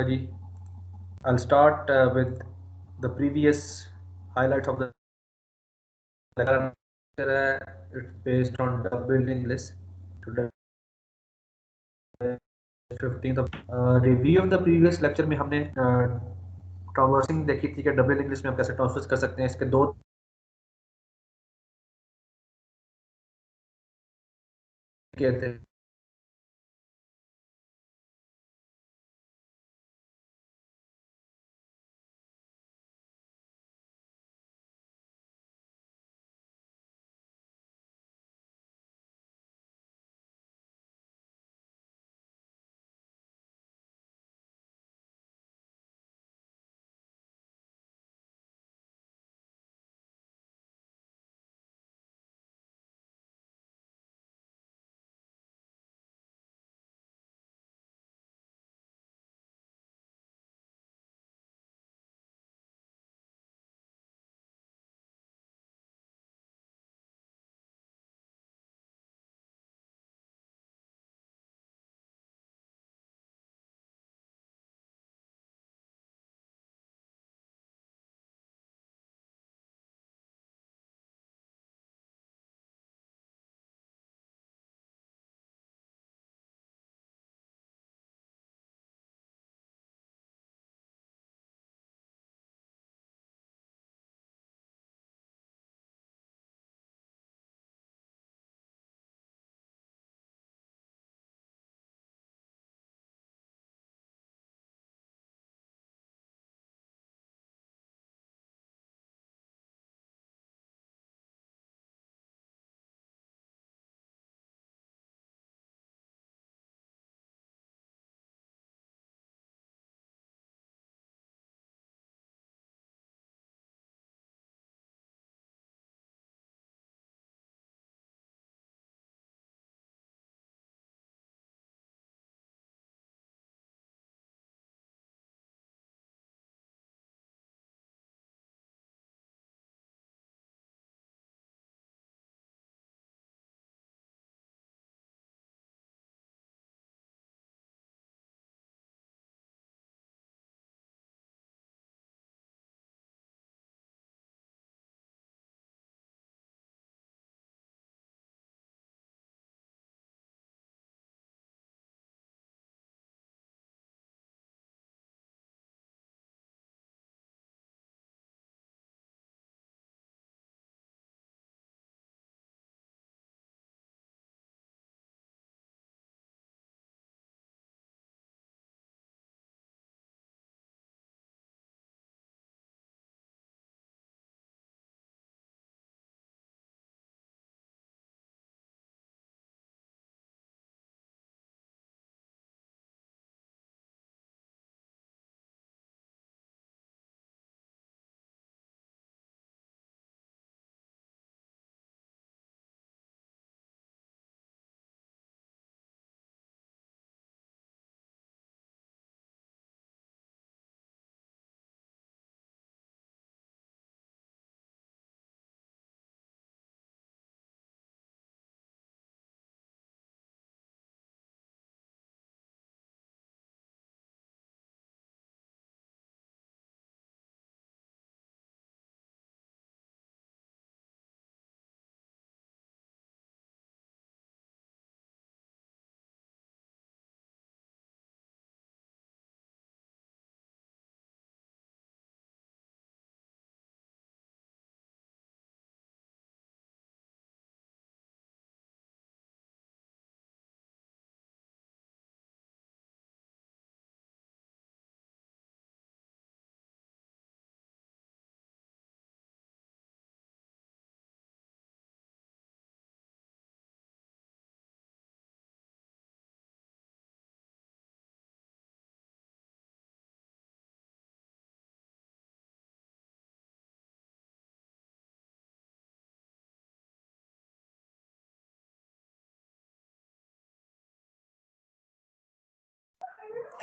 Ji. I'll start with the previous highlights of the lecture. It's based on double English. Today, 15th of review of the previous lecture में हमने traversing देखी थी कि double English में हम कैसे transfer कर सकते हैं इसके दो तरीके थे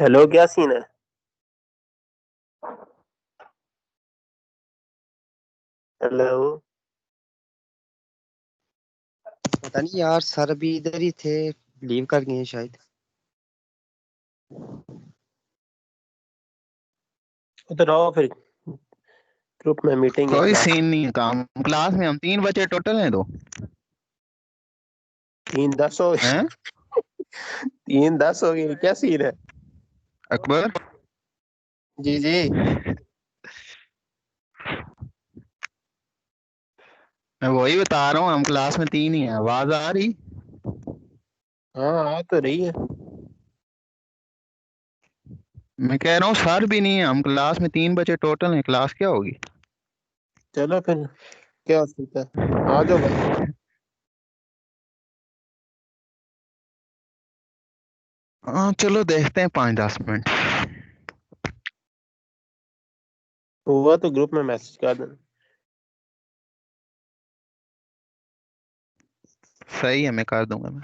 हेलो, क्या सीन है? हेलो। पता नहीं यार, सर भी इधर ही थे, लीव कर गए हैं शायद। तो रहो फिर, ग्रुप में मीटिंग है कोई क्लास। सीन नहीं है काम क्लास में। हम 3 बचे टोटल हैं तो 3-10 हो गए। हैं 3-10 हो गए, क्या सीन है? अकबर। जी जी। मैं वही बता रहा हूँ, हम क्लास में 3 ही हैं। आवाज आ रही? हाँ आ तो रही है। मैं कह रहा हूँ सर भी नहीं है, हम क्लास में 3 बचे टोटल हैं। क्लास क्या होगी? चलो फिर, क्या हो सकता है, आ जाओ भाई। हाँ चलो देखते हैं 5-10 मिनट। हुआ तो ग्रुप में मैसेज कर देना। सही है, मैं कर दूंगा मैं।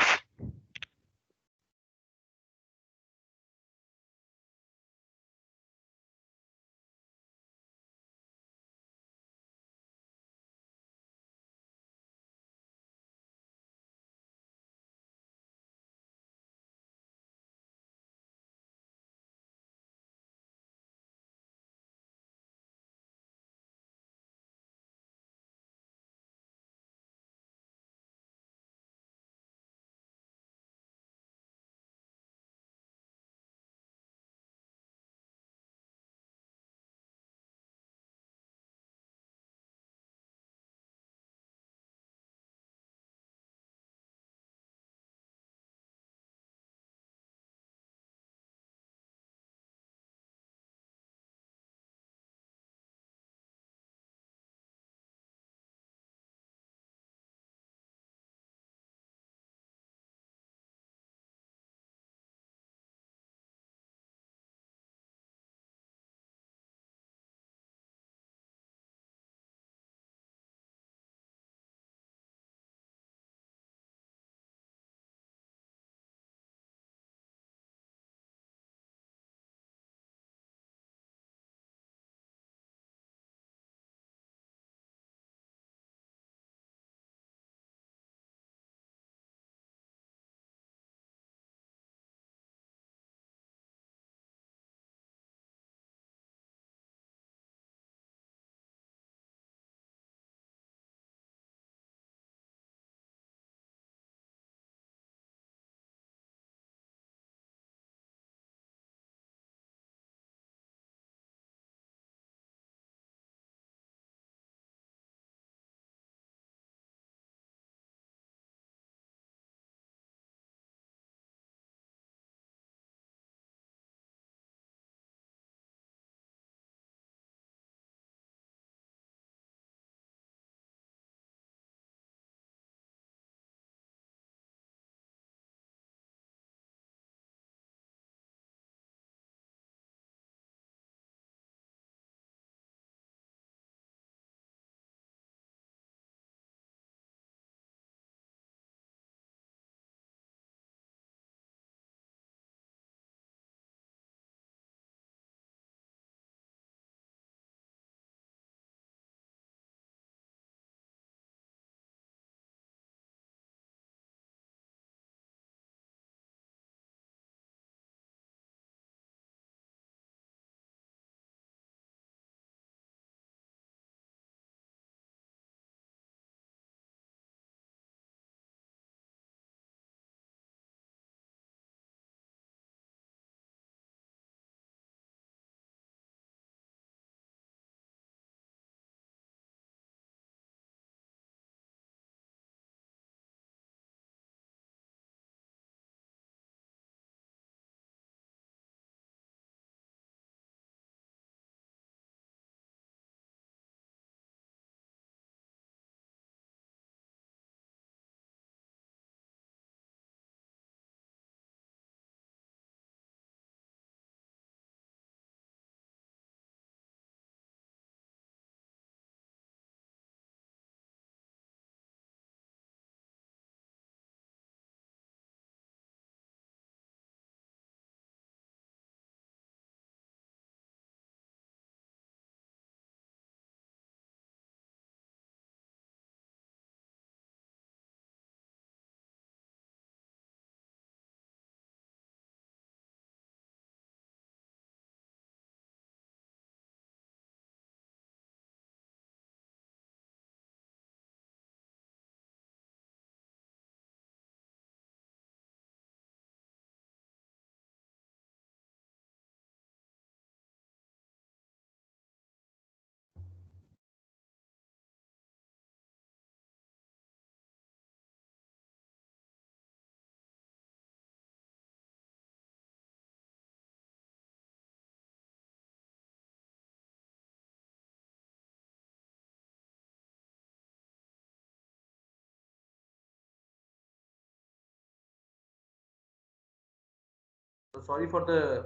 So sorry for the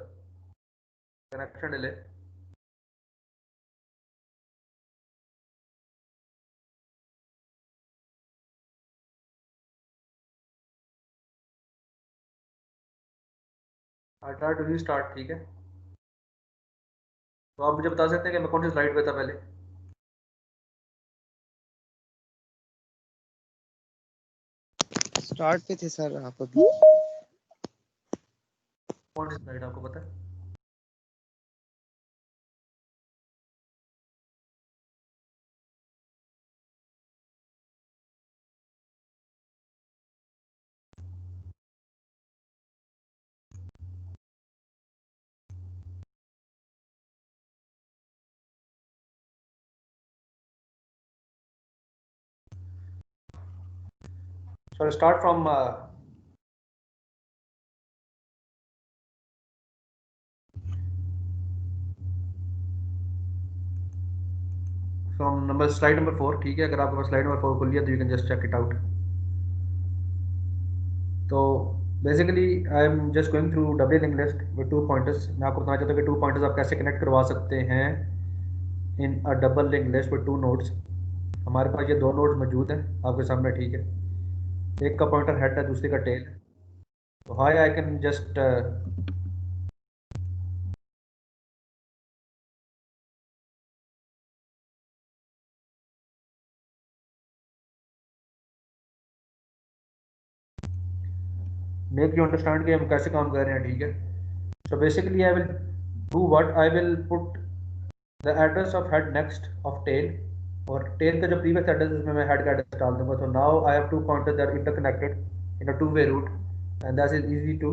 connection delay. I'll try to restart, ठीक है? तो आप मुझे बता सकते हैं कि मैं कौन सी स्लाइड पे था पहले? स्टार्ट पे थे सर आप अभी। कौन सी स्लाइड आपको पता है? So I'll start from number slide number 4, ठीक है? अगर आपके पास स्लाइड नंबर 4 खुल लिया तो you can just check it out. तो basically I am just going through double link list with 2 pointers. मैं आपको बताना चाहता हूँ कि 2 पॉइंटर्स आप कैसे कनेक्ट करवा सकते हैं in a double link list with 2 nodes. हमारे पास ये 2 नोड्स मौजूद हैं आपके सामने, ठीक है? एक का पॉइंटर हेड है, दूसरे का टेल। तो hi I can just make you understand कि हम कैसे काम कर रहे हैं, ठीक है? So basically I will do what, I will put the address of head next of tail, और टेल का जो प्रीवियस एड्रेस उसमें मैं हेड का एड्रेस डाल दूंगा। तो now I have 2 pointers that are interconnected in a two way route, and that is easy to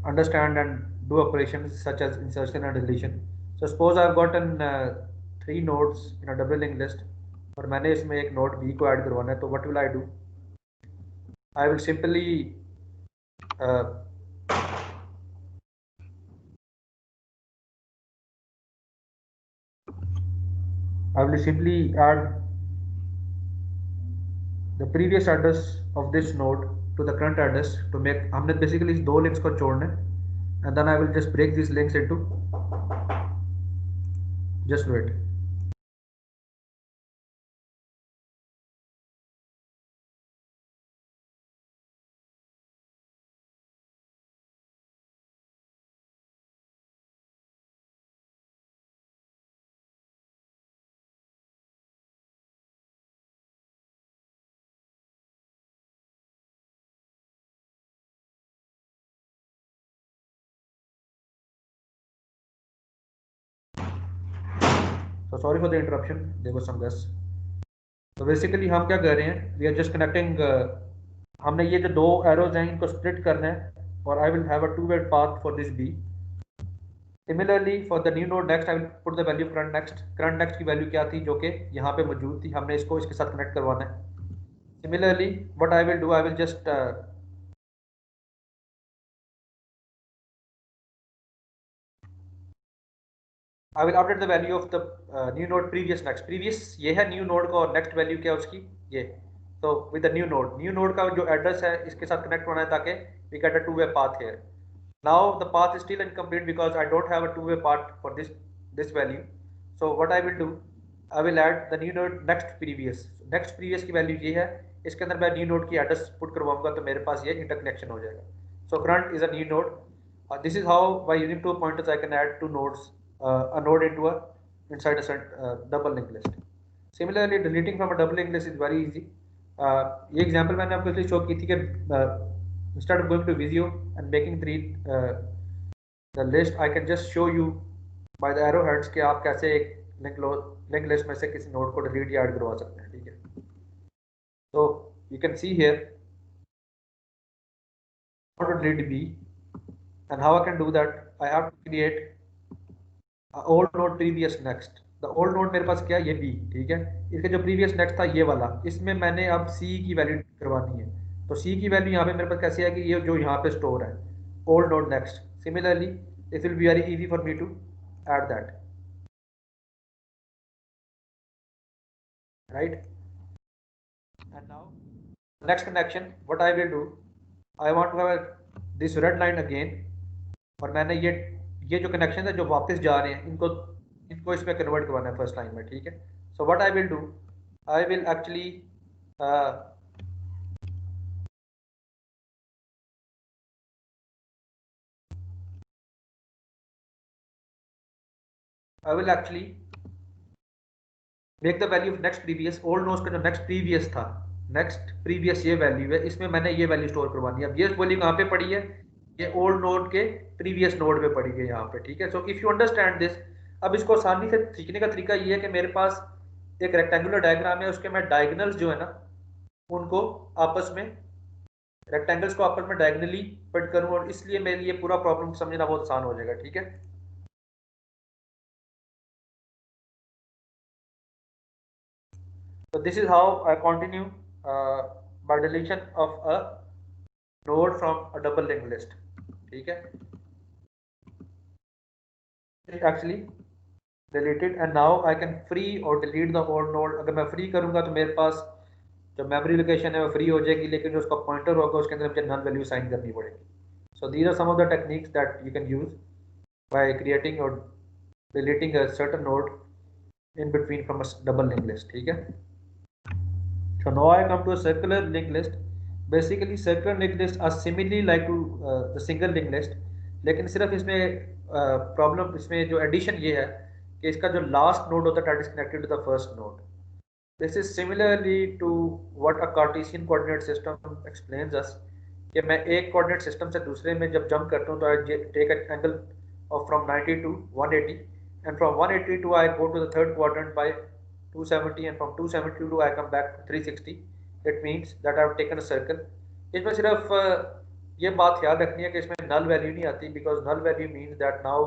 understand and do operations such as insertion and deletion. So suppose I've gotten 3 nodes in a double linked list, और मैंने इसमें एक node b को add करवाना है। तो what will I do? I will simply uh, add the previous address of this node to the current address to make, हमने basically इस 2 links को जोड़ना है, and then I will just break these links into, just wait. So sorry for the interruption, there was some gas. तो basically हम क्या कर रहे हैं, वी आर जस्ट कनेक्टिंग, हमने ये जो 2 एरोज हैं इनको स्प्लिट करना है, और I will have a 2 way path for this B. Similarly for the new node next I will put the value current next. Current next की वैल्यू क्या थी, जो कि यहाँ पे मौजूद थी, हमने इसको इसके साथ कनेक्ट करवाना है। Similarly what I will do, I will just I will update the value of the new node previous next. Previous ये है न्यू नोड का, और नेक्स्ट वैल्यू क्या है उसकी, ये। तो विद द न्यू नोड का जो एड्रेस है इसके साथ कनेक्ट होना है, ताकि we get a 2 way path here. Now the path is still incomplete because I don't have a 2 way path for this value. So what I will do, I will add the new node next previous। next previous की value ये है, इसके अंदर मैं new node की address put करवाऊंगा, तो मेरे पास ये इंटरकनेक्शन हो जाएगा। So current is a new node. This is how by using 2 pointers I can add 2 nodes, a node into a inside a double linked list. Similarly, deleting from a double linked list is very easy. ये example मैंने आपको इसलिए show की थी कि instead of going to Visio and making the list, I can just show you by the arrowheads कि आप कैसे एक लिंक लिस्ट में से किसी नोड को डिलीट या ऐड करवा सकते हैं, ठीक है? तो you can see here how to delete B, and how I can do that, I have to create a old node previous next। the old node मेरे पास क्या है, ये B, ठीक है? इसके जो previous next था ये वाला, इसमें मैंने अब C की वैल्यू करवानी है। तो C की वैल्यू यहाँ पे मेरे पास कैसे आएगी, ये जो यहाँ पे स्टोर है, old node next। Similarly it will be very easy for me to add that, right? And now next connection, what I will do, I want to have this red line again, और मैंने ये जो connection है जो वापस जा रहे हैं इनको इसमें कन्वर्ट करवाना है फर्स्ट लाइन में, ठीक है। So what I will do, I will actually make the value of next previous. Old nodes का जो नेक्स्ट प्रीवियस था, नेक्स्ट प्रीवियस ये वैल्यू है, इसमें मैंने ये वैल्यू स्टोर करवानी है। अब ये वैल्यू कहाँ पे पड़ी है, ये ओल्ड नोड के प्रीवियस नोड पे पड़ी है यहाँ पे, ठीक है। So if you understand this, अब इसको आसानी से सीखने का तरीका ये है कि मेरे पास एक रेक्टेंगुलर डायग्राम है, उसके मैं डायगनल्स जो है ना उनको आपस में, रेक्टेंगल्स को आपस में डायगनली फिट करूँ, और इसलिए मेरे लिए पूरा प्रॉब्लम समझना बहुत आसान हो जाएगा, ठीक है। So this is how I continue by deletion of a node from a double linked list, ठीक है। It actually deleted and now I can free or delete the old node। अगर मैं free करूँगा तो मेरे पास जो मेमोरी लोकेशन है वो फ्री हो जाएगी, लेकिन जो उसका पॉइंटर होगा उसके अंदर मुझे नल वैल्यू साइन करनी पड़ेगी। So these are some of the techniques that you can use by creating or deleting a certain node in between from a double linked list, ठीक है। So now I come to a circular linked list. Basically circular linked list are similarly like to the single linked list, लेकिन सिर्फ इसमें problem इसमें जो addition ये है कि इसका जो लास्ट नोड होता है that is connected to the first node. This is similarly to what a Cartesian coordinate system explains us, कि मैं एक coordinate system से दूसरे में जब jump करता हूँ तो I take an angle of from 90 to 180 and from 182 I go to the third quadrant by 270 and from 272 I come back to 360. It means that I have taken a circle. इसमें सिर्फ ये बात याद रखनी है कि इसमें null value नहीं आती, because null value means that now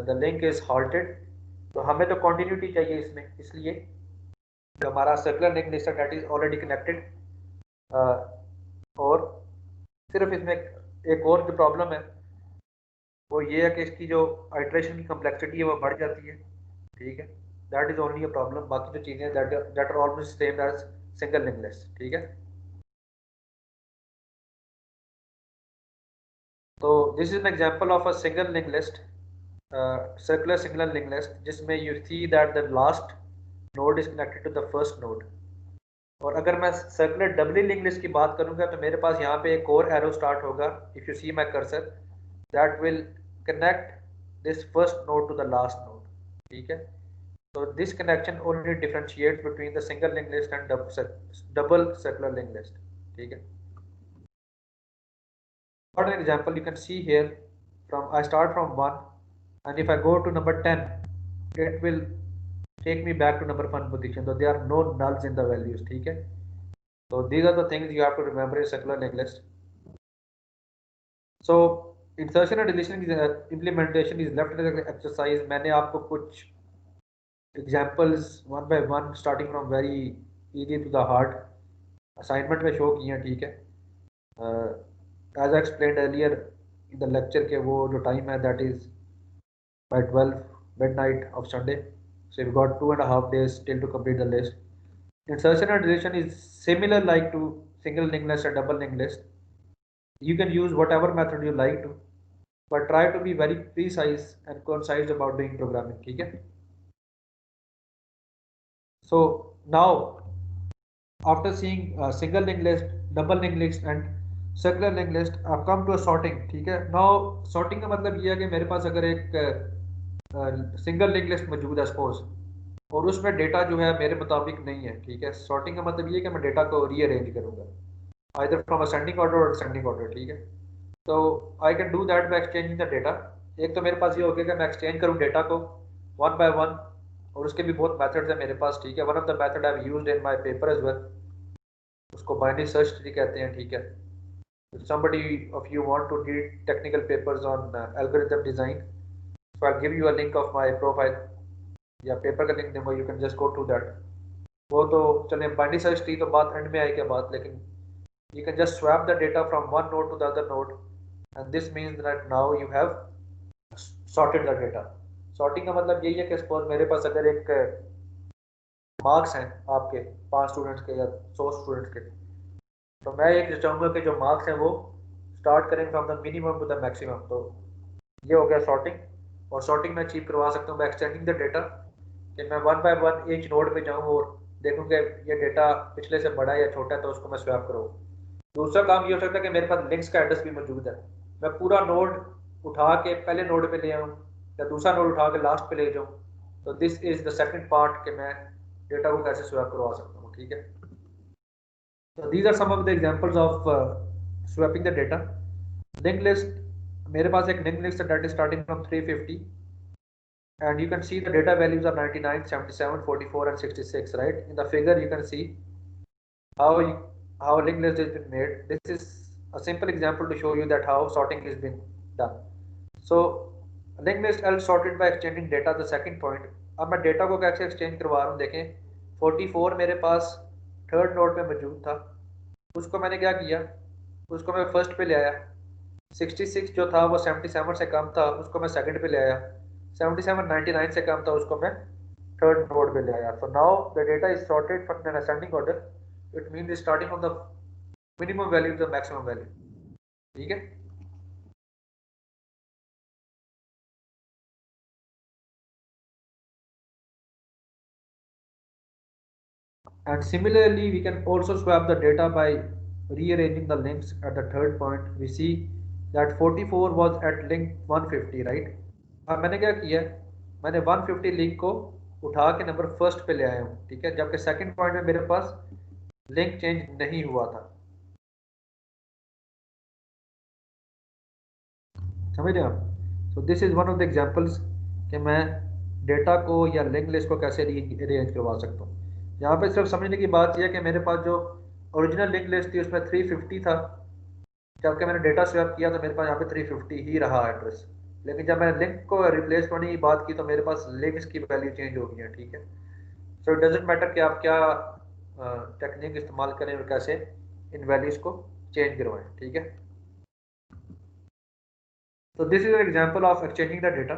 the link is halted। तो हमें तो continuity चाहिए इसमें, इसलिए जो हमारा सर्कुलर लिंक लिस्ट है दैट इज ऑलरेडी कनेक्टेड। और सिर्फ इसमें एक और जो प्रॉब्लम है वो ये है कि इसकी जो आइट्रेशन की कम्प्लेक्सिटी है वो बढ़ जाती है, ठीक है। That is only a problem, बाकी जो चीज़ें that are almost same as single link list, ठीक है। तो this is an example of a single link list, circular single link list, जिसमें you see that the last node is connected to the first node. और अगर मैं circular डबली link list की बात करूंगा तो मेरे पास यहाँ पे एक और एरो स्टार्ट होगा, if you see my cursor, that will connect this first node to the last node, ठीक है। तो this connection only differentiates between the single link list and double circular link list, ठीक है। For an example, you can see here from I start from 1 and if I go to number 10, it will take me back to number 1 position, so there are no nulls in the values, ठीक है। So these are the things you have to remember in circular linked list. So insertion and deletion implementation is left as an exercise। मैंने आपको कुछ examples one by one starting from very easy to the hard assignment में show किए हैं, ठीक है। As I explained earlier in the lecture के वो जो time है that is by 12 midnight of Sunday, so you've got 2.5 days till to complete the list. Insertion and deletion is similar like to single linked list and double linked list. You can use whatever method you like to, but try to be very precise and concise about doing programming, ठीक है। So now after seeing single linked list, double linked list and circular linked list, I've come to a sorting, ठीक है। Now sorting का मतलब ये है कि मेरे पास अगर एक सिंगल लिंक लिस्ट मौजूद है सपोज, और उसमें डेटा जो है मेरे मुताबिक नहीं है, ठीक है। सॉर्टिंग का मतलब ये है कि मैं डेटा को रीअरेंज करूँगा आइदर फ्रॉम असेंडिंग ऑर्डर और डिसेंडिंग ऑर्डर, ठीक है। तो आई can do that bye exchanging the data. एक तो मेरे पास ये हो गया कि मैं एक्सचेंज करूँ डेटा को वन बाय वन, और उसके भी बहुत मेथड्स हैं मेरे पास, ठीक है। One of the method I have used in my paper as well, उसको बाइनरी सर्च ट्री कहते हैं, ठीक है। somebody of you want to read technical papers on algorithm design, so I'll give you a link of my profile या paper का link दूंगा, you can just go to that. वो तो चले बाइनरी सर्च ट्री तो बात and में आएगी बात, लेकिन you can just swap the data from one node to the other node, and this means that now you have sorted the data। sorting का मतलब यही है कि सपोज मेरे पास अगर एक मार्क्स हैं आपके 5 स्टूडेंट्स के या 100 स्टूडेंट्स के, तो मैं ये चाहूँगा कि जो मार्क्स हैं वो स्टार्ट करें from the minimum to the maximum. तो ये हो गया सॉर्टिंग, और सॉर्टिंग मैं अचीव करवा सकता हूँ बाय एक्सटेंडिंग द डेटा, कि मैं one by one each node पे जाऊँ और देखूँ कि ये डेटा पिछले से बड़ा है या छोटा है, तो उसको मैं स्वैप करूँ। दूसरा काम ये हो सकता है कि मेरे पास लिंक्स का एड्रेस भी मौजूद है, मैं पूरा नोड उठा के पहले नोड पे ले आऊँ या दूसरा नोड उठा के लास्ट पे ले जाऊँ। तो this is the second part कि मैं डेटा को कैसे स्वैप करवा सकता हूँ, ठीक है। तो these are some of the examples of swapping the data. Link list, मेरे पास एक लिंक लिस्ट है that is starting from 350 and you can see the data values are 99, 77, 44 and 66, right? In the figure you can see how how a linked list has been made. This is a simple example to show you that how sorting has been done. So linked list L sorted by exchanging data, the second point. अब मैं data को कैसे exchange करवा रहा हूँ, देखें 44 मेरे पास third node पे मौजूद था, उसको मैंने क्या किया, उसको मैं फर्स्ट पे ले आया। 66 जो था वो 77 से कम था, उसको मैं सेकंड पे ले आया। 77 99 से कम था, उसको मैं थर्ड नोड पे ले आया। So now the data is sorted from an ascending order. It means starting from the minimum value to the maximum value, ठीक है। And similarly, we can also swap the data by rearranging the links. At the third point, we see that 44 was at link 150, right? अब मैंने क्या किया, मैंने 150 link को उठा के नंबर फर्स्ट पे ले आया हूँ, ठीक है, जबकि सेकंड पॉइंट में मेरे पास लिंक चेंज नहीं हुआ था। समझ रहे हैं आप? So this is one of the examples कि मैं डेटा को या लिंक लिस्ट को कैसे रीअरेंज करवा सकता हूँ। यहाँ पे सिर्फ समझने की बात यह है कि मेरे पास जो ओरिजिनल लिंक लिस्ट थी उसमें 350 था, जबकि मैंने डेटा स्वैप किया तो मेरे पास यहाँ पे 350 ही रहा एड्रेस। लेकिन जब मैंने लिंक को रिप्लेस करने की बात की तो मेरे पास लिंक्स की वैल्यू चेंज हो गई है, ठीक है। सो इट डजेंट मैटर कि आप क्या टेक्निक इस्तेमाल करें और कैसे इन वैल्यूज़ को चेंज करवाएं, ठीक है। तो this is an example of exchanging the data.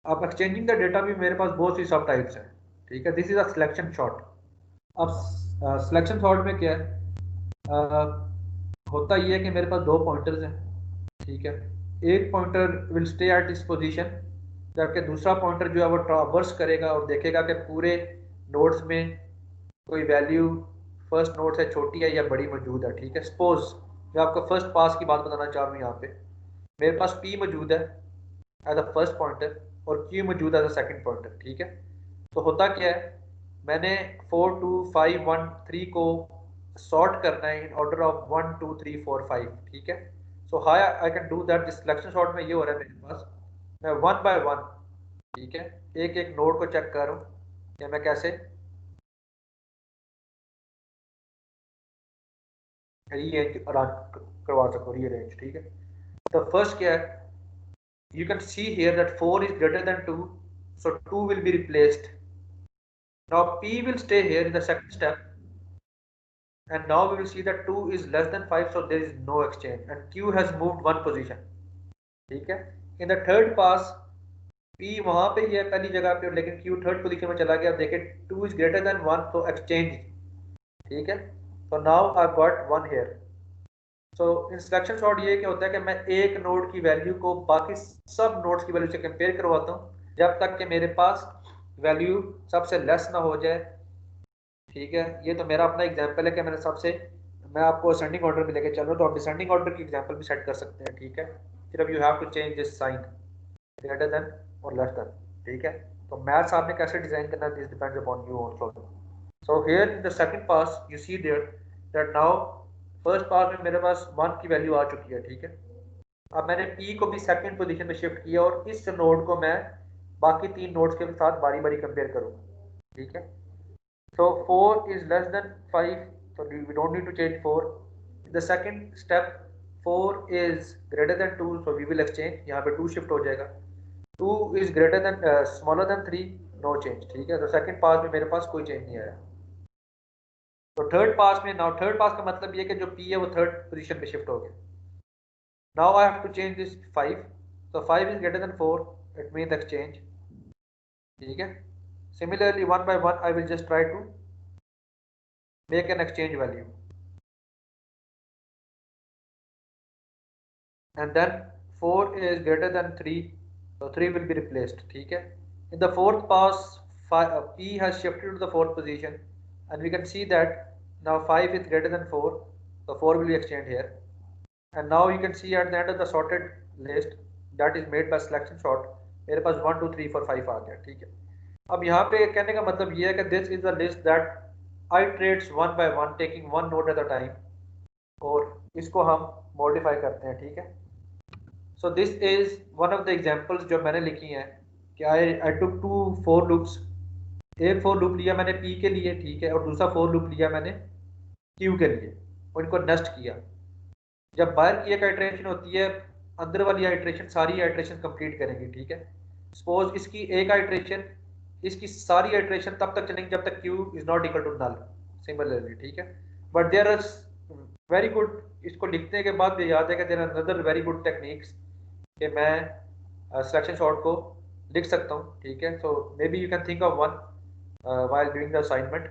अब एक्सचेंजिंग द डेटा भी मेरे पास बहुत सी सब टाइप्स हैं, ठीक है। This is a selection shot. अब सिलेक्शन शॉट में क्या है, होता ये है कि मेरे पास दो पॉइंटर्स हैं, ठीक है। एक पॉइंटर विल स्टे एट इस पोजीशन, जबकि दूसरा पॉइंटर जो है वो ट्रावर्स करेगा और देखेगा कि पूरे नोड्स में कोई वैल्यू फर्स्ट नोड से छोटी है या बड़ी मौजूद है, ठीक है। सपोज मैं आपको फर्स्ट पास की बात बताना चाह रहा हूँ, यहाँ पे मेरे पास P मौजूद है एज अ फर्स्ट पॉइंटर और Q मौजूद एज अ सेकंड पॉइंटर, ठीक है। तो होता क्या है, मैंने 4 2 5 1 3 को सॉर्ट करना है इन ऑर्डर ऑफ 1 2 3 4 5, ठीक है। So hi I can do that. जिस सिलेक्शन शॉट में ये हो रहा है मेरे पास, मैं वन बाय वन, ठीक है, एक एक नोड को चेक कर रहा हूँ कि मैं कैसे रीअरेंज करवा सकूँ, रीअरेंज, ठीक है। तो फर्स्ट क्या है, you can see here that 4 is greater than 2, so 2 will be replaced. Now P will stay here in the second step, and now we will see that 2 is less than 5, so there is no exchange, and Q has moved one position, ठीक है। In the third pass, P वहां पे ही है पहली जगह पे, लेकिन Q third position में चला गया। देखें 2 is greater than 1, तो exchange, ठीक है। So now I've got 1 here. So in selection shot ये क्या होता है कि मैं एक नोड की वैल्यू को बाकी सब नोड्स की वैल्यू से कंपेयर करवाता हूँ जब तक कि मेरे पास वैल्यू सबसे लेस ना हो जाए, ठीक है। ये तो मेरा अपना एग्जांपल है कि मैंने सबसे, मैं आपको असेंडिंग ऑर्डर में लेके चल रहा हूँ, तो आप डिसेंडिंग ऑर्डर की एग्जांपल भी सेट कर सकते हैं, ठीक है। सिर्फ you have to change this sign greater than और लेस देन, ठीक है। तो मैथ्स आपने कैसे डिजाइन करना है, this depends upon you also. So here in the second pass you see there that now first pass में मेरे पास 1 की वैल्यू आ चुकी है, ठीक है। अब मैंने P को भी सेकंड पोजीशन में शिफ्ट किया और इस नोड को मैं बाकी तीन नोड्स के साथ बारी बारी कंपेयर करूंगा, ठीक है। So 4 is less than 5, so we don't need to change 4. The second step, 4 is greater than 2, so we will exchange, यहाँ पे 2 shift हो जाएगा। 2 is greater than smaller than 3, no change, ठीक है। तो सेकंड पास में मेरे पास कोई चेंज नहीं आया। तो थर्ड पास में, नाउ थर्ड पास का मतलब ये कि जो P है वो थर्ड पोजीशन पे शिफ्ट हो गया। Now I have to change this 5, so 5 is greater than 4, it means exchange, ठीक है। Similarly, one by one I will just try to make an exchange value, and then 4 is greater than 3, so 3 will be replaced. ठीक है. In the fourth pass, P has shifted to the fourth position, and we can see that now 5 is greater than 4, so 4 will be exchanged here. And now you can see at the end of the sorted list that is made by selection sort, मेरे पास 1 2 3 4 5 आ गया. ठीक है. अब यहाँ पे कहने का मतलब ये है कि this is the list that iterates one by one, taking one node at a time, और इसको हम मॉडिफाई करते हैं. ठीक है. So this is one of the examples जो मैंने लिखी हैं कि I took two for loops. एक for loop लिया मैंने P के लिए, ठीक है, और दूसरा for loop लिया मैंने Q के लिए, और इनको नेस्ट किया. जब बाहर की एक आइट्रेशन होती है, अंदर वाली आइट्रेशन सारी आइट्रेशन कंप्लीट करेंगी. ठीक है. सपोज इसकी एक आइट्रेशन, इसकी सारी आइट्रेशन तब तक चलेंगी जब तक Q is not equal to null. Similarly. ठीक है. But there are very good, इसको लिखने के बाद भी याद है कि there are another very good techniques कि मैं सिलेक्शन सॉर्ट को लिख सकता हूँ. ठीक है. So maybe you can think of one while doing the assignment.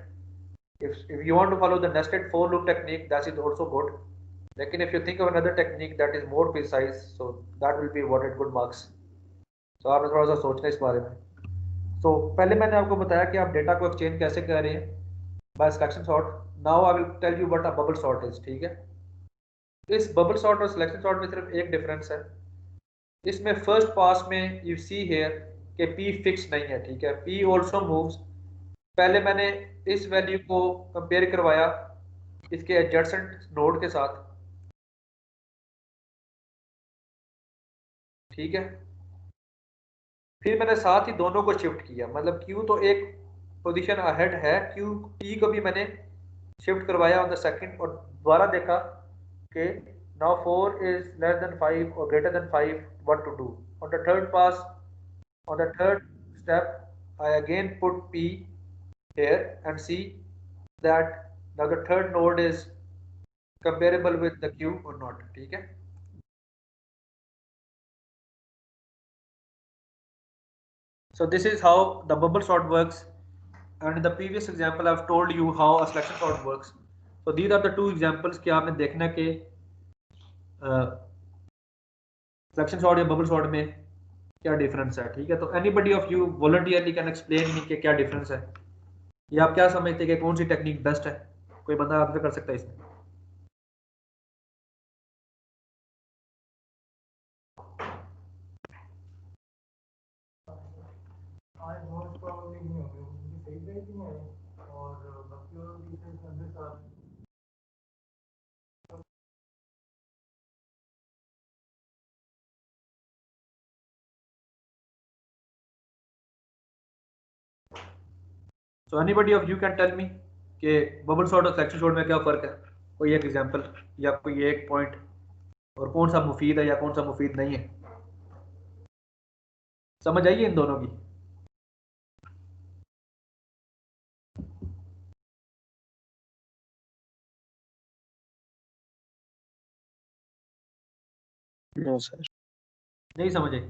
If you want to follow the nested for loop technique, that is also good. लेकिन if you think of another technique that is more precise, so that will be awarded good marks. So आपने थोड़ा सा सोचना इस बारे में. So पहले मैंने आपको बताया कि आप डेटा को एक्सचेंज कैसे कर रहे हैं by selection sort. Now I will tell you what a bubble sort is. ठीक है. इस bubble sort और selection sort में सिर्फ एक डिफरेंस है. इसमें फर्स्ट पास में यू सी हेयर कि P फिक्स नहीं है. ठीक है. P also moves. पहले मैंने इस वैल्यू को कंपेयर करवाया इसके एडजेसेंट नोड के साथ. ठीक है. फिर मैंने साथ ही दोनों को शिफ्ट किया, मतलब Q तो एक पोजीशन अहेड है, P को भी मैंने शिफ्ट करवाया ऑन द सेकंड, और दोबारा देखा कि now 4 is less than 5 or greater than 5, what to do. On the third pass, on the third step, I again put P here and see that now the third node is comparable with the Q or not. ठीक है. So this is how the bubble sort works, and in the previous example I've told you how a selection sort works. So these are the two examples कि आपने देखना कि selection sort या bubble sort में क्या difference है. ठीक है. तो anybody of you voluntarily can explain me कि क्या डिफरेंस है, या आप क्या समझते हैं कि कौन सी टेक्निक बेस्ट है. कोई बंदा आंसर कर सकता है इसमें. So anybody of you can tell me कि बबल सॉर्ट और सिलेक्शन सॉर्ट में क्या फ़र्क है. कोई एक एग्जांपल या कोई एक पॉइंट, और कौन सा मुफीद है या कौन सा मुफीद नहीं है. समझ आइए इन दोनों की. No sir. नहीं समझे.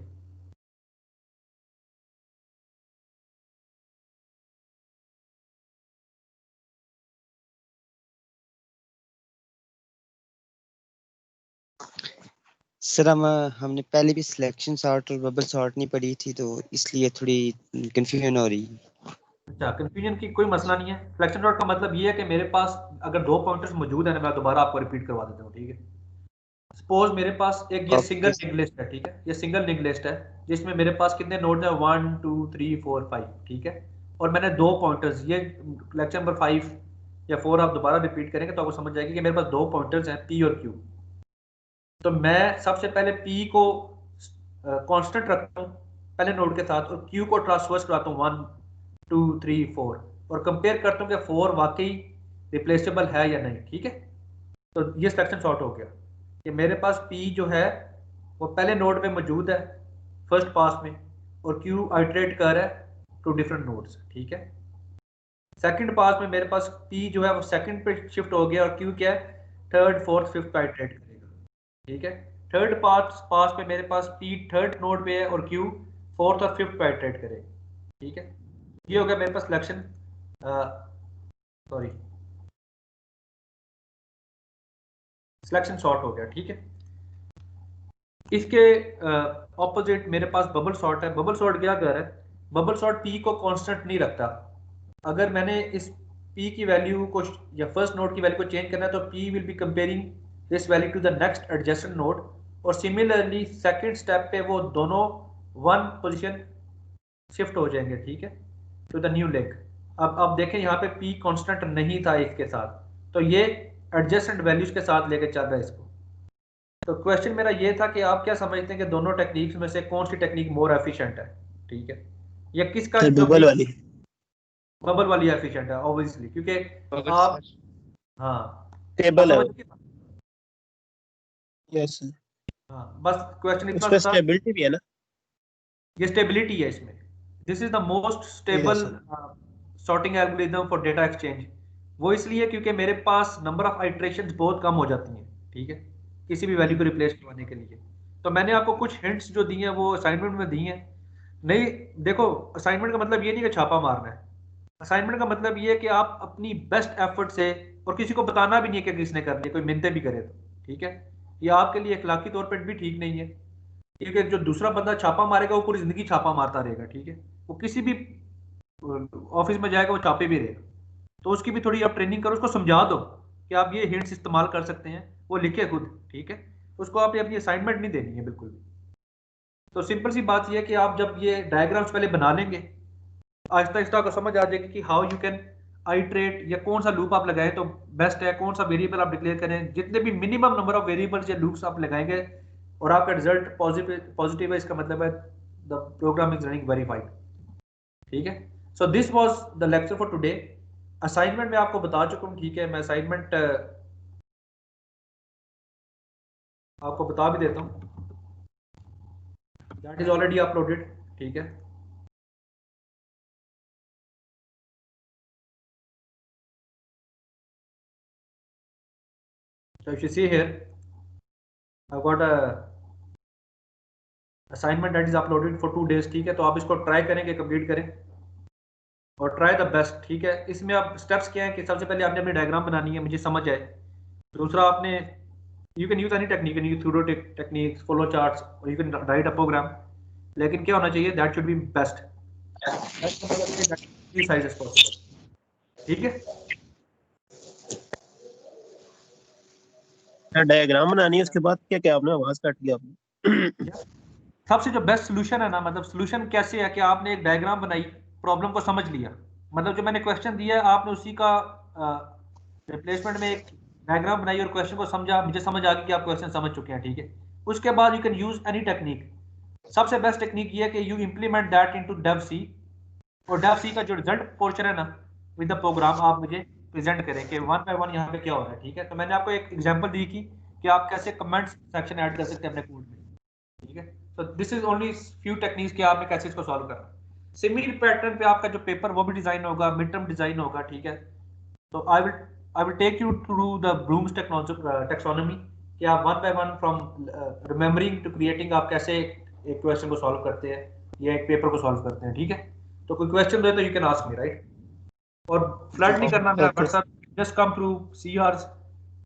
सर हमने पहले भी सिलेक्शन सॉर्ट और बबल सॉर्ट नहीं पढ़ी थी, तो इसलिए थोड़ी कंफ्यूजन हो रही है. अच्छा, कंफ्यूजन की कोई मसला नहीं है. सिलेक्शन सॉर्ट का मतलब ये है कि मेरे पास अगर दो पॉइंटर्स मौजूद है ना, मैं दोबारा आपको रिपीट करवा देता हूँ. ठीक है. सपोज मेरे पास एक ये सिंगल लिंक लिस्ट है. ठीक है. ये सिंगल लिंक लिस्ट है जिसमें मेरे पास कितने नोड है, 1 2 3 4 5. ठीक है. और मैंने दो पॉइंटर्स, ये लेक्चर नंबर 5 या 4 आप दोबारा रिपीट करेंगे तो आपको समझ जाएगी कि मेरे पास दो पॉइंटर्स हैं P और Q. तो मैं सबसे पहले P को कांस्टेंट रखता हूँ पहले नोड के साथ, और Q को ट्रांसवर्स कराता हूँ 1 2 3 4, और कंपेयर करता हूँ कि 4 वाकई रिप्लेसेबल है या नहीं. ठीक है. तो ये सिलेक्शन सॉर्ट हो गया कि मेरे पास P जो है वो पहले नोड में मौजूद है फर्स्ट पास में, और Q आइटरेट कर रहा है टू डिफरेंट नोड्स. ठीक है. सेकंड पास में मेरे पास P जो है वो सेकंड पे शिफ्ट हो गया, और Q क्या है, थर्ड फोर्थ फिफ्थ पे आइटरेट करेगा. ठीक है. थर्ड पास पे मेरे पास P थर्ड नोड पे है और Q फोर्थ और फिफ्थ पे आइटरेट करेगा. ठीक है. ये हो गया मेरे पास सिलेक्शन सिलेक्शन सॉर्ट हो गया. ठीक है. इसके ऑपोजिट मेरे पास बबल सॉर्ट है। बबल सॉर्ट क्या कर रहा है, बबल सॉर्ट पी को कांस्टेंट नहीं रखता। अगर मैंने इस पी की वैल्यू को या फर्स्ट नोड की वैल्यू को चेंज करना है तो P will be comparing this value to the next adjacent node, और सिमिलरली सेकंड स्टेप पे वो दोनों वन पोजीशन शिफ्ट हो जाएंगे, ठीक है, टू द न्यू लिंक। अब देखें यहाँ पे पी कांस्टेंट नहीं था इसके साथ, तो ये एडजेसेंट वैल्यूज के साथ लेके चल रहा है इसको। तो क्वेश्चन मेरा ये था कि आप क्या समझते हैं कि दोनों टेक्निक्स में से कौन सी टेक्निक मोर एफिशिएंट है, ठीक है, या किसका सर जो बबल वाली। बबल वाली एफिशिएंट है, ऑब्वियसली, क्योंकि आप हाँ आप टेबल है समझ वो। गए? Yes sir. हाँ बस क्वेश्चन इतना उसमें सा था, स्टेबिलिटी भी है ना। ये स्टेबिलिटी है इसमें। This is the most stable yes sir. Sorting algorithm for data exchange. वो इसलिए क्योंकि मेरे पास नंबर ऑफ आइट्रेशंस बहुत कम हो जाती हैं, ठीक है, किसी भी वैल्यू को रिप्लेस करवाने के लिए। तो मैंने आपको कुछ हिंट्स जो दी हैं वो असाइनमेंट में दी हैं। नहीं, देखो, असाइनमेंट का मतलब ये नहीं कि छापा मारना है। असाइनमेंट का मतलब ये है कि आप अपनी बेस्ट एफर्ट से, और किसी को बताना भी नहीं है कि किसने कर लिया, कोई मिन्नतें भी करे तो, ठीक है, ये आपके लिए अखलाकी तौर पर भी ठीक नहीं है, क्योंकि जो दूसरा बंदा छापा मारेगा वो पूरी जिंदगी छापा मारता रहेगा, ठीक है, वो किसी भी ऑफिस में जाएगा वो छापे भी रहेगा। तो उसकी भी थोड़ी आप ट्रेनिंग करो, उसको समझा दो कि आप ये हिंट्स इस्तेमाल कर सकते हैं, वो लिखे खुद, ठीक है, उसको आप अपनी असाइनमेंट नहीं देनी है बिल्कुल भी। तो सिंपल सी बात ये है कि आप जब ये डायग्राम्स पहले बना लेंगे, आहिस्ता आहिस्ता आपको समझ आ जाएगी कि हाउ यू कैन आइट्रेट, या कौन सा लूप आप लगाएं तो बेस्ट है, कौन सा वेरिएबल आप डिक्लेयर करें। जितने भी मिनिमम नंबर ऑफ वेरिएबल्स या लूप्स आप लगाएंगे और आपका रिजल्ट पॉजिटिव है, इसका मतलब है the program is running very fine, ठीक है। So this was the lecture for today. Assignment में आपको बता चुका हूँ, ठीक है, मैं असाइनमेंट आपको बता भी देता हूँ, दैट इज ऑलरेडी अपलोडेड, ठीक है। So if you see here, I've got a assignment that is uploaded for 2 days, ठीक है, तो आप इसको ट्राई करेंगे, कंप्लीट करें और ट्राई द बेस्ट, ठीक है। इसमें आप स्टेप्स क्या है कि सबसे पहले आपने अपनी डायग्राम बनानी है, मुझे समझ आए। दूसरा आपने, you can use any technique, you theoretic techniques, flow charts, और you can write a program, लेकिन क्या होना चाहिए, that should be best, size as possible, ठीक है। डायग्राम बनानी है, उसके बाद क्या क्या आपने आवाज काट लिया आपने। सबसे जो बेस्ट सोल्यूशन है ना, मतलब सोल्यूशन कैसे है कि आपने एक डायग्राम बनाई, प्रॉब्लम को समझ लिया, मतलब जो मैंने क्वेश्चन दिया है आपने उसी का रिप्लेसमेंट में एक डायग्राम बनाई और क्वेश्चन को समझा, मुझे समझ आ गई कि आप क्वेश्चन समझ चुके हैं, ठीक है। उसके बाद you can use any technique. सबसे बेस्ट टेक्निक ये है कि you implement that into Dev C, और डेव सी का जो रिजल्ट पोर्शन है ना विद द प्रोग्राम आप मुझे प्रेजेंट करें कि वन बाय वन यहाँ पे क्या हो रहा है, ठीक है। तो मैंने आपको एक एग्जांपल दी कि आप कैसे कमेंट्स सेक्शन ऐड कर सकते हैं अपने कोड में, ठीक है। तो this is only few techniques कि आपने कैसे इसको सॉल्व करना। सिमिलर पैटर्न पे आपका जो पेपर वो भी डिजाइन होगा, मिड टर्म डिजाइन होगा, ठीक है। तो I will take you through the Bloom's taxonomy कि आप one by one from remembering to creating आप कैसे एक क्वेश्चन को सॉल्व करते हैं या एक पेपर को सॉल्व करते हैं, ठीक है। तो कोई क्वेश्चन हो तो you can ask me, right. और फ्लड नहीं करना मेरा WhatsApp, just come through see hours,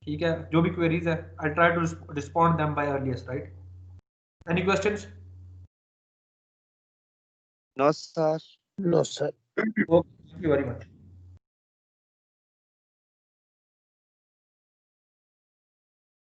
ठीक है, जो भी क्वेरीज है I try to respond them by earliest, right. Any questions? No sir. No sir. Okay, thank you very much.